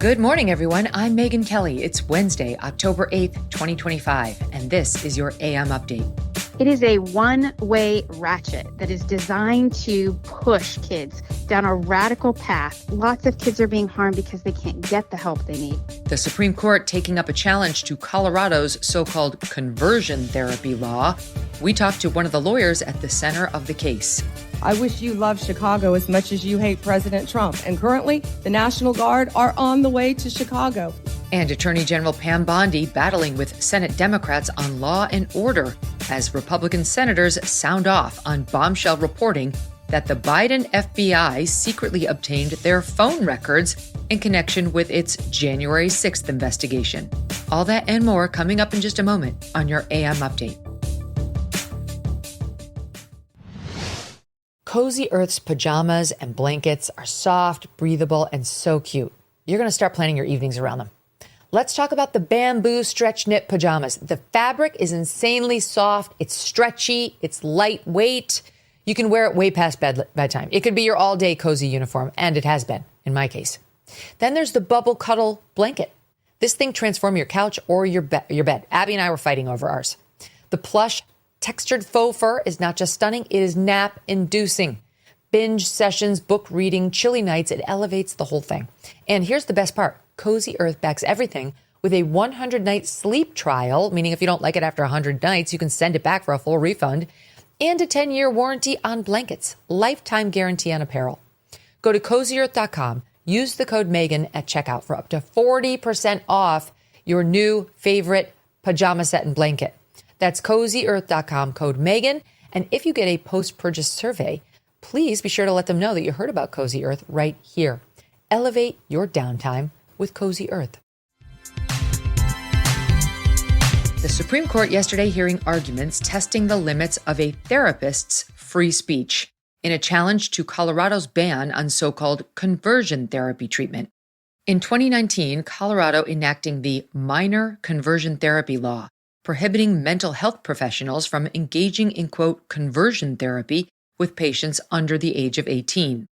Good morning, everyone. I'm Megyn Kelly. It's Wednesday, October 8th, 2025, and this is your AM Update. It is a one-way ratchet that is designed to push kids down a radical path. Lots of kids are being harmed because they can't get the help they need. The Supreme Court taking up a challenge to Colorado's so-called conversion therapy law. We talked to one of the lawyers at the center of the case. I wish you loved Chicago as much as you hate President Trump. And currently, the National Guard are on the way to Chicago. And Attorney General Pam Bondi battling with Senate Democrats on law and order as Republican senators sound off on bombshell reporting that the Biden FBI secretly obtained their phone records in connection with its January 6th investigation. All that and more coming up in just a moment on your AM Update. Cozy Earth's pajamas and blankets are soft, breathable, and so cute. You're going to start planning your evenings around them. Let's talk about the bamboo stretch knit pajamas. The fabric is insanely soft. It's stretchy. It's lightweight. You can wear it way past bedtime. It could be your all-day cozy uniform, and it has been, in my case. Then there's the bubble cuddle blanket. This thing transforms your couch or your bed. Abby and I were fighting over ours. The plush textured faux fur is not just stunning, it is nap-inducing. Binge sessions, book reading, chilly nights, it elevates the whole thing. And here's the best part. Cozy Earth backs everything with a 100-night sleep trial, meaning if you don't like it after 100 nights, you can send it back for a full refund, and a 10-year warranty on blankets, lifetime guarantee on apparel. Go to CozyEarth.com, use the code Megyn at checkout for up to 40% off your new favorite pajama set and blanket. That's CozyEarth.com, code Megyn. And if you get a post-purchase survey, please be sure to let them know that you heard about Cozy Earth right here. Elevate your downtime with Cozy Earth. The Supreme Court yesterday hearing arguments testing the limits of a therapist's free speech in a challenge to Colorado's ban on so-called conversion therapy treatment. In 2019, Colorado enacting the minor conversion therapy law, prohibiting mental health professionals from engaging in, quote, conversion therapy with patients under the age of 18.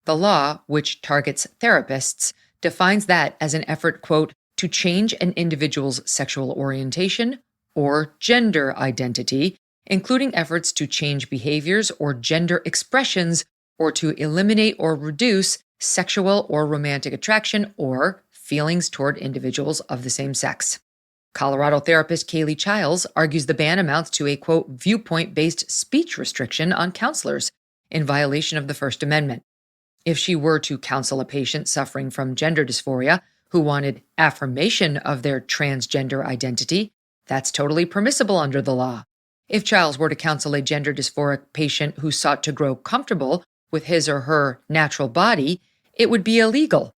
The law, which targets therapists, defines that as an effort, quote, to change an individual's sexual orientation or gender identity, including efforts to change behaviors or gender expressions or to eliminate or reduce sexual or romantic attraction or feelings toward individuals of the same sex. Colorado therapist Kaylee Childs argues the ban amounts to a, quote, viewpoint-based speech restriction on counselors in violation of the First Amendment. If she were to counsel a patient suffering from gender dysphoria who wanted affirmation of their transgender identity, that's totally permissible under the law. If Childs were to counsel a gender dysphoric patient who sought to grow comfortable with his or her natural body, it would be illegal.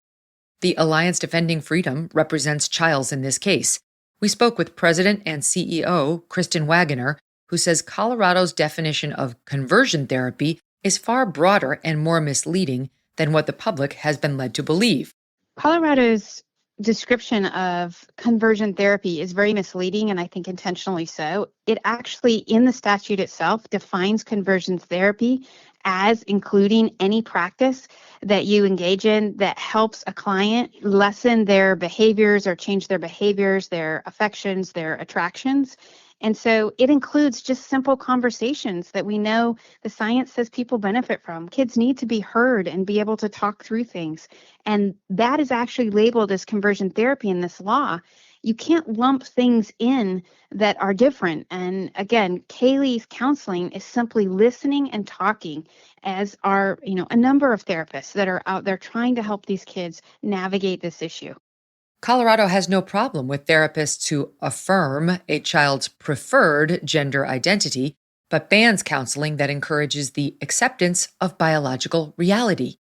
The Alliance Defending Freedom represents Childs in this case. We spoke with President and CEO Kristen Waggoner, who says Colorado's definition of conversion therapy is far broader and more misleading than what the public has been led to believe. Colorado's description of conversion therapy is very misleading, and I think intentionally so. It actually, in the statute itself, defines conversion therapy as including any practice that you engage in that helps a client lessen their behaviors or change their behaviors, their affections, their attractions. And so it includes just simple conversations that we know the science says people benefit from. Kids need to be heard and be able to talk through things. And that is actually labeled as conversion therapy in this law. You can't lump things in that are different. And again, Kaylee's counseling is simply listening and talking, as are, a number of therapists that are out there trying to help these kids navigate this issue. Colorado has no problem with therapists who affirm a child's preferred gender identity, but bans counseling that encourages the acceptance of biological reality.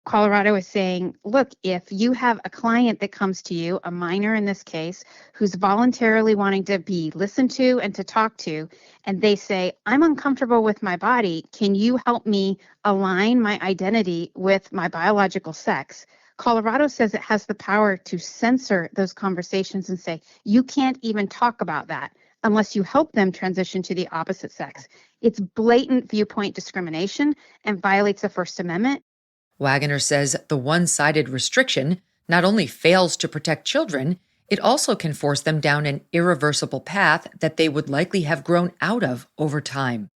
Colorado is saying, look, if you have a client that comes to you, a minor in this case, who's voluntarily wanting to be listened to and to talk to, and they say, I'm uncomfortable with my body, can you help me align my identity with my biological sex? Colorado says it has the power to censor those conversations and say, you can't even talk about that unless you help them transition to the opposite sex. It's blatant viewpoint discrimination and violates the First Amendment. Waggoner says the one-sided restriction not only fails to protect children, it also can force them down an irreversible path that they would likely have grown out of over time.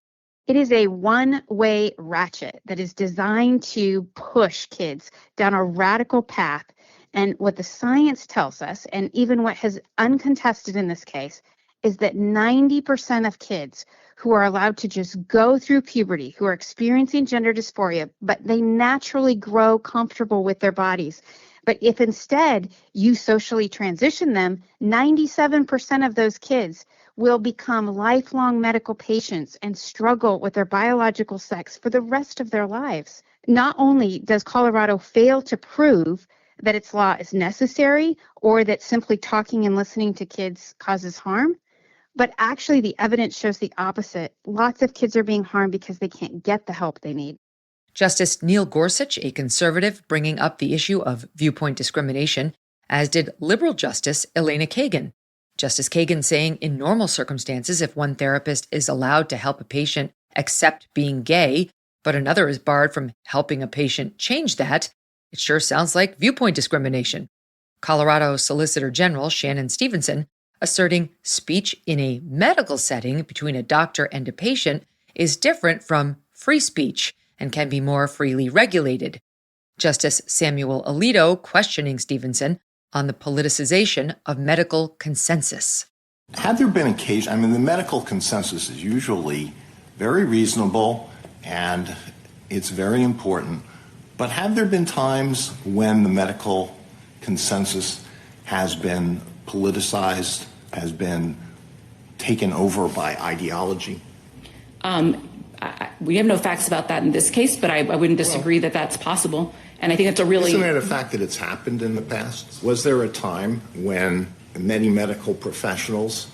It is a one-way ratchet that is designed to push kids down a radical path. And what the science tells us, and even what has uncontested in this case, is that 90% of kids who are allowed to just go through puberty, who are experiencing gender dysphoria, but they naturally grow comfortable with their bodies. But if instead you socially transition them, 97% of those kids will become lifelong medical patients and struggle with their biological sex for the rest of their lives. Not only does Colorado fail to prove that its law is necessary or that simply talking and listening to kids causes harm, but actually the evidence shows the opposite. Lots of kids are being harmed because they can't get the help they need. Justice Neil Gorsuch, a conservative, bringing up the issue of viewpoint discrimination, as did liberal Justice Elena Kagan. Justice Kagan saying in normal circumstances, if one therapist is allowed to help a patient accept being gay, but another is barred from helping a patient change that, it sure sounds like viewpoint discrimination. Colorado Solicitor General Shannon Stevenson asserting speech in a medical setting between a doctor and a patient is different from free speech and can be more freely regulated. Justice Samuel Alito questioning Stevenson on the politicization of medical consensus. Had there been occasion, the medical consensus is usually very reasonable and it's very important, but have there been times when the medical consensus has been politicized, has been taken over by ideology? We have no facts about that in this case, but I wouldn't disagree that that's possible. And I think it's a really... Isn't it a fact that it's happened in the past? Was there a time when many medical professionals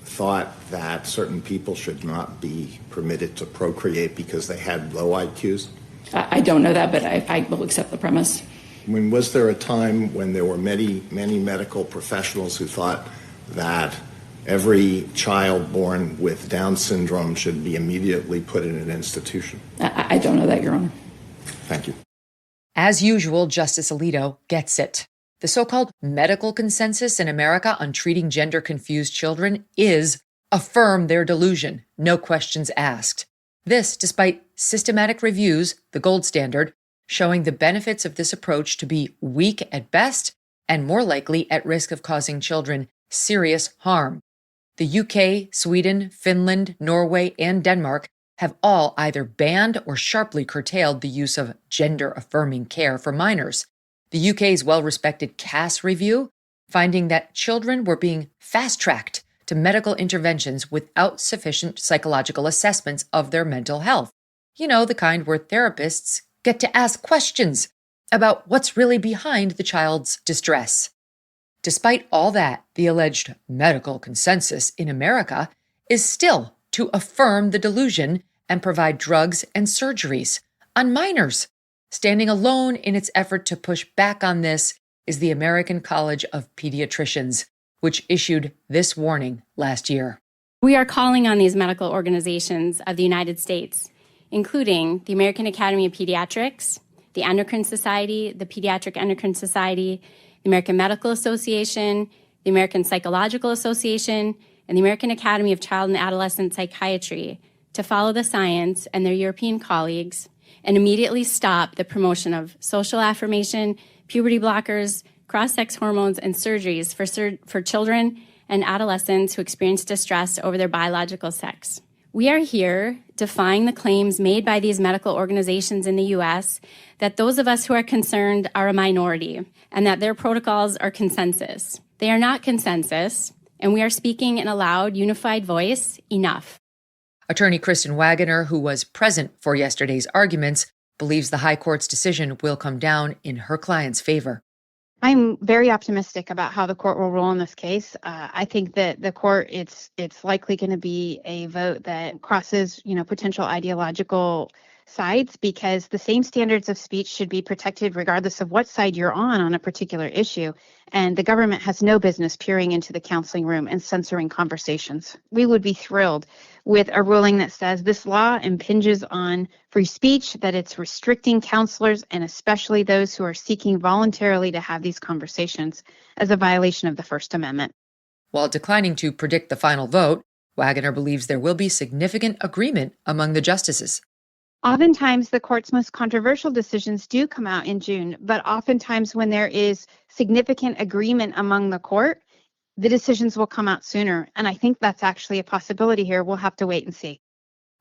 thought that certain people should not be permitted to procreate because they had low IQs? I don't know that, but I will accept the premise. Was there a time when there were many medical professionals who thought that every child born with Down syndrome should be immediately put in an institution? I don't know that, Your Honor. Thank you. As usual, Justice Alito gets it. The so-called medical consensus in America on treating gender-confused children is affirm their delusion, no questions asked. This despite systematic reviews, the gold standard, showing the benefits of this approach to be weak at best and more likely at risk of causing children serious harm. The UK, Sweden, Finland, Norway, and Denmark have all either banned or sharply curtailed the use of gender-affirming care for minors. The UK's well-respected Cass review, finding that children were being fast-tracked to medical interventions without sufficient psychological assessments of their mental health. You know, the kind where therapists get to ask questions about what's really behind the child's distress. Despite all that, the alleged medical consensus in America is still to affirm the delusion and provide drugs and surgeries on minors. Standing alone in its effort to push back on this is the American College of Pediatricians, which issued this warning last year. We are calling on these medical organizations of the United States, including the American Academy of Pediatrics, the Endocrine Society, the Pediatric Endocrine Society, the American Medical Association, the American Psychological Association, and the American Academy of Child and Adolescent Psychiatry to follow the science and their European colleagues and immediately stop the promotion of social affirmation, puberty blockers, cross-sex hormones, and surgeries for children and adolescents who experience distress over their biological sex. We are here defying the claims made by these medical organizations in the U.S. that those of us who are concerned are a minority and that their protocols are consensus. They are not consensus, and we are speaking in a loud, unified voice, enough. Attorney Kristen Waggoner, who was present for yesterday's arguments, believes the High Court's decision will come down in her client's favor. I'm very optimistic about how the court will rule in this case. I think that the court, it's likely going to be a vote that crosses, potential ideological sides, because the same standards of speech should be protected regardless of what side you're on a particular issue. And the government has no business peering into the counseling room and censoring conversations. We would be thrilled with a ruling that says this law impinges on free speech, that it's restricting counselors and especially those who are seeking voluntarily to have these conversations as a violation of the First Amendment. While declining to predict the final vote, Waggoner believes there will be significant agreement among the justices. Oftentimes, the court's most controversial decisions do come out in June, but oftentimes when there is significant agreement among the court, the decisions will come out sooner. And I think that's actually a possibility here. We'll have to wait and see.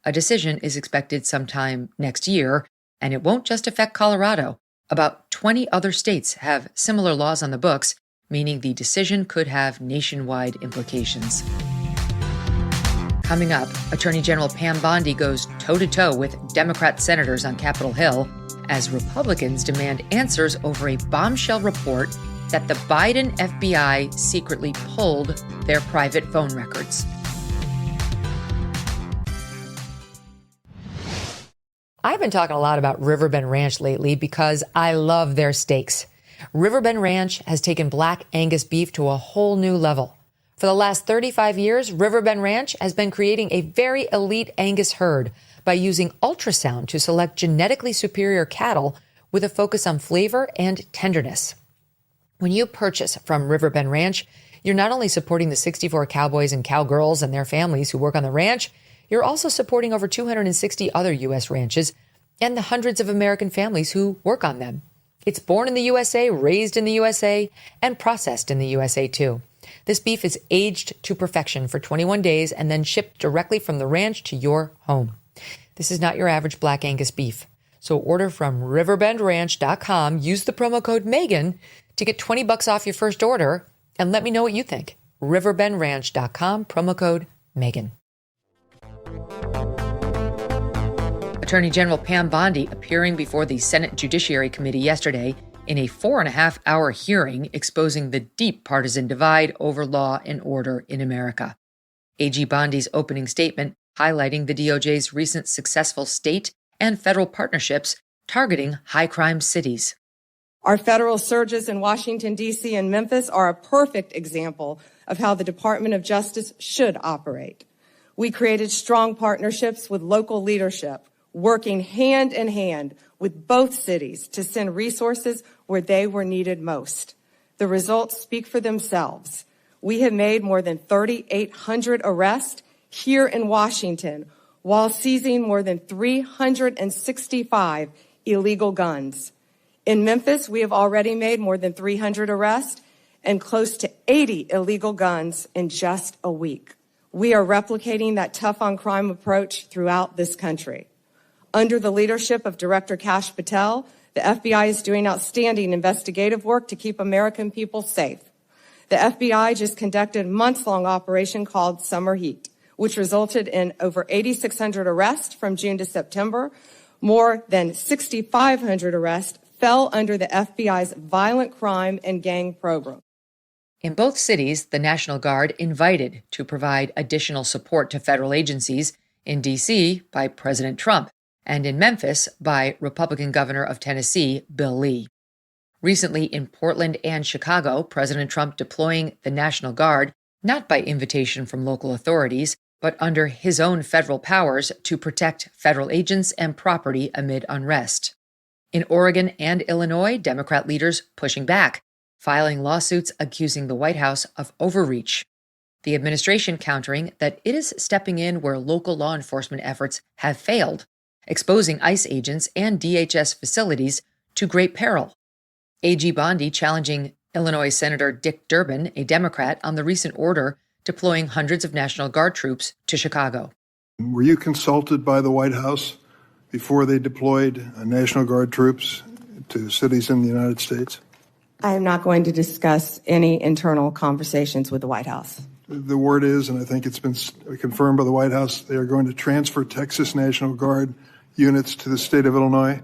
A decision is expected sometime next year, and it won't just affect Colorado. About 20 other states have similar laws on the books, meaning the decision could have nationwide implications. Coming up, Attorney General Pam Bondi goes toe-to-toe with Democrat senators on Capitol Hill as Republicans demand answers over a bombshell report that the Biden FBI secretly pulled their private phone records. I've been talking a lot about Riverbend Ranch lately because I love their steaks. Riverbend Ranch has taken Black Angus beef to a whole new level. For the last 35 years, Riverbend Ranch has been creating a very elite Angus herd by using ultrasound to select genetically superior cattle with a focus on flavor and tenderness. When you purchase from Riverbend Ranch, you're not only supporting the 64 cowboys and cowgirls and their families who work on the ranch, you're also supporting over 260 other U.S. ranches and the hundreds of American families who work on them. It's born in the USA, raised in the USA, and processed in the USA too. This beef is aged to perfection for 21 days and then shipped directly from the ranch to your home. This is not your average Black Angus beef. So order from riverbendranch.com, use the promo code Megyn to get $20 off your first order, and let me know what you think. riverbendranch.com, promo code Megyn. Attorney General Pam Bondi appearing before the Senate Judiciary Committee yesterday in a 4.5-hour hearing exposing the deep partisan divide over law and order in America. AG Bondi's opening statement highlighting the DOJ's recent successful state and federal partnerships targeting high-crime cities. Our federal surges in Washington, D.C. and Memphis are a perfect example of how the Department of Justice should operate. We created strong partnerships with local leadership, working hand in hand with both cities to send resources where they were needed most. The results speak for themselves. We have made more than 3,800 arrests here in Washington while seizing more than 365 illegal guns. In Memphis, we have already made more than 300 arrests and close to 80 illegal guns in just a week. We are replicating that tough on crime approach throughout this country. Under the leadership of Director Kash Patel, the FBI is doing outstanding investigative work to keep American people safe. The FBI just conducted a months-long operation called Summer Heat, which resulted in over 8,600 arrests from June to September. More than 6,500 arrests fell under the FBI's violent crime and gang program. In both cities, the National Guard invited to provide additional support to federal agencies, in D.C. by President Trump, and in Memphis by Republican Governor of Tennessee, Bill Lee. Recently in Portland and Chicago, President Trump deploying the National Guard, not by invitation from local authorities, but under his own federal powers to protect federal agents and property amid unrest. In Oregon and Illinois, Democrat leaders pushing back, filing lawsuits accusing the White House of overreach. The administration countering that it is stepping in where local law enforcement efforts have failed, exposing ICE agents and DHS facilities to great peril. AG Bondi challenging Illinois Senator Dick Durbin, a Democrat, on the recent order deploying hundreds of National Guard troops to Chicago. Were you consulted by the White House before they deployed National Guard troops to cities in the United States? I am not going to discuss any internal conversations with the White House. The word is, and I think it's been confirmed by the White House, they are going to transfer Texas National Guard units to the state of Illinois.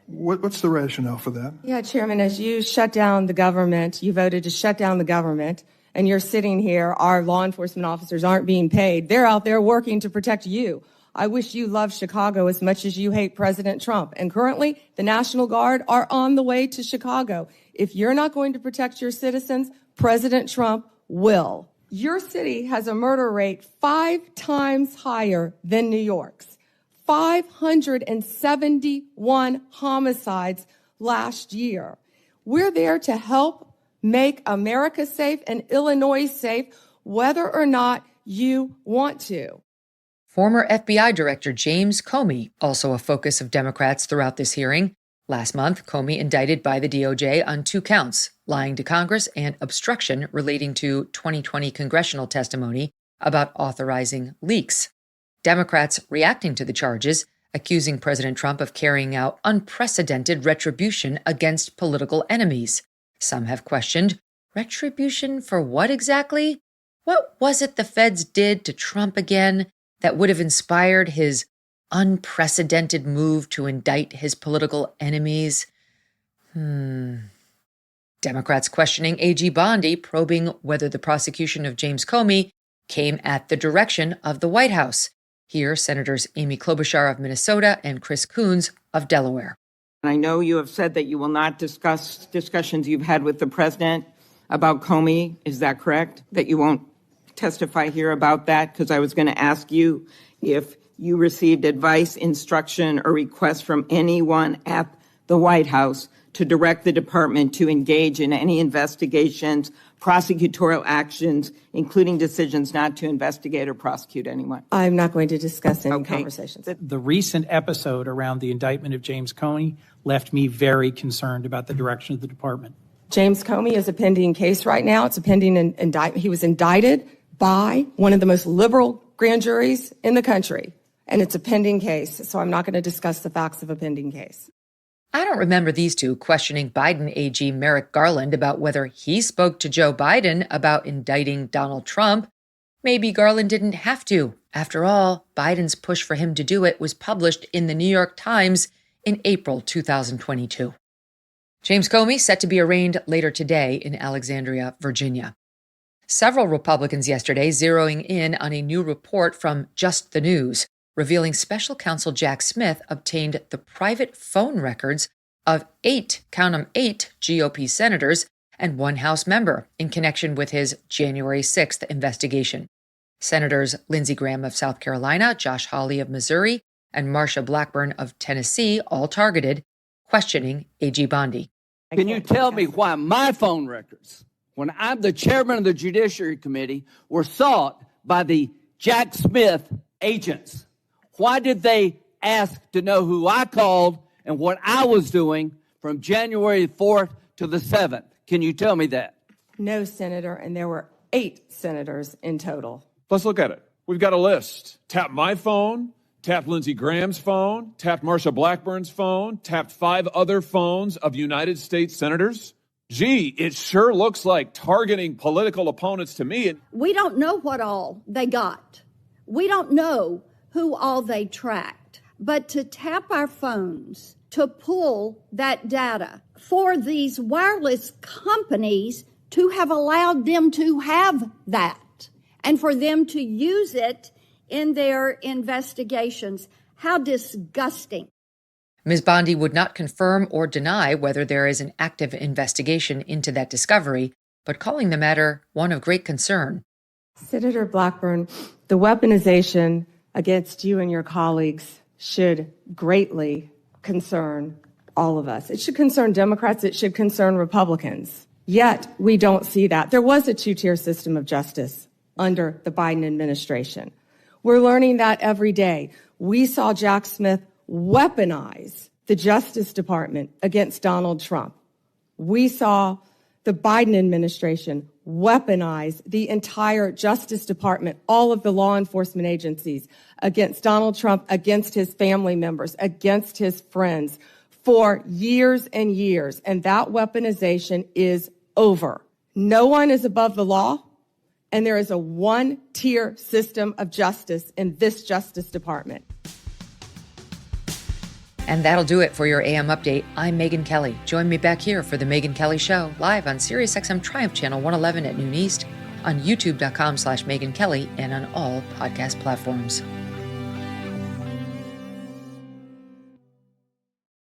What's the rationale for that? Yeah, Chairman, as you shut down the government, you voted to shut down the government, and you're sitting here, our law enforcement officers aren't being paid. They're out there working to protect you. I wish you loved Chicago as much as you hate President Trump. And currently, the National Guard are on the way to Chicago. If you're not going to protect your citizens, President Trump will. Your city has a murder rate 5 times higher than New York's. 571 homicides last year. We're there to help make America safe and Illinois safe, whether or not you want to. Former FBI Director James Comey, also a focus of Democrats throughout this hearing. Last month, Comey indicted by the DOJ on 2 counts, lying to Congress and obstruction relating to 2020 congressional testimony about authorizing leaks. Democrats reacting to the charges, accusing President Trump of carrying out unprecedented retribution against political enemies. Some have questioned, retribution for what exactly? What was it the feds did to Trump again that would have inspired his unprecedented move to indict his political enemies? Democrats questioning AG Bondi, probing whether the prosecution of James Comey came at the direction of the White House. Here, Senators Amy Klobuchar of Minnesota and Chris Coons of Delaware. I know you have said that you will not discuss discussions you've had with the president about Comey. Is that correct? That you won't testify here about that? Because I was going to ask you if you received advice, instruction, or request from anyone at the White House to direct the department to engage in any investigations, prosecutorial actions, including decisions not to investigate or prosecute anyone. I'm not going to discuss any conversations. The recent episode around the indictment of James Comey left me very concerned about the direction of the department. James Comey is a pending case right now. It's a pending indictment. He was indicted by one of the most liberal grand juries in the country, and it's a pending case, so I'm not going to discuss the facts of a pending case. I don't remember these two questioning Biden AG Merrick Garland about whether he spoke to Joe Biden about indicting Donald Trump. Maybe Garland didn't have to. After all, Biden's push for him to do it was published in the New York Times in April 2022. James Comey set to be arraigned later today in Alexandria, Virginia. Several Republicans yesterday zeroing in on a new report from Just the News, revealing special counsel Jack Smith obtained the private phone records of 8 GOP senators and 1 House member in connection with his January 6th investigation. Senators Lindsey Graham of South Carolina, Josh Hawley of Missouri, and Marsha Blackburn of Tennessee, all targeted, questioning AG Bondi. Can you tell me why my phone records, when I'm the chairman of the Judiciary Committee, were sought by the Jack Smith agents? Why did they ask to know who I called and what I was doing from January 4th to the 7th? Can you tell me that? No, Senator, and there were 8 senators in total. Let's look at it. We've got a list. Tap my phone, tapped Lindsey Graham's phone, tapped Marsha Blackburn's phone, tapped 5 other phones of United States senators. Gee, it sure looks like targeting political opponents to me. We don't know what all they got. We don't know who all they tracked. But to tap our phones, to pull that data, for these wireless companies to have allowed them to have that, and for them to use it in their investigations. How disgusting. Ms. Bondi would not confirm or deny whether there is an active investigation into that discovery, but calling the matter one of great concern. Senator Blackburn, the weaponization against you and your colleagues should greatly concern all of us. It should concern Democrats. It should concern Republicans. Yet we don't see that. There was a 2-tier system of justice under the Biden administration. We're learning that every day. We saw Jack Smith weaponize the Justice Department against Donald Trump. We saw the Biden administration weaponize the entire Justice Department, all of the law enforcement agencies, against Donald Trump, against his family members, against his friends for years and years. And that weaponization is over. No one is above the law, and there is a 1-tier system of justice in this Justice Department. And that'll do it for your AM update. I'm Megyn Kelly. Join me back here for the Megyn Kelly Show, live on SiriusXM Triumph Channel 111 at noon East, on youtube.com/Megyn Kelly, and on all podcast platforms.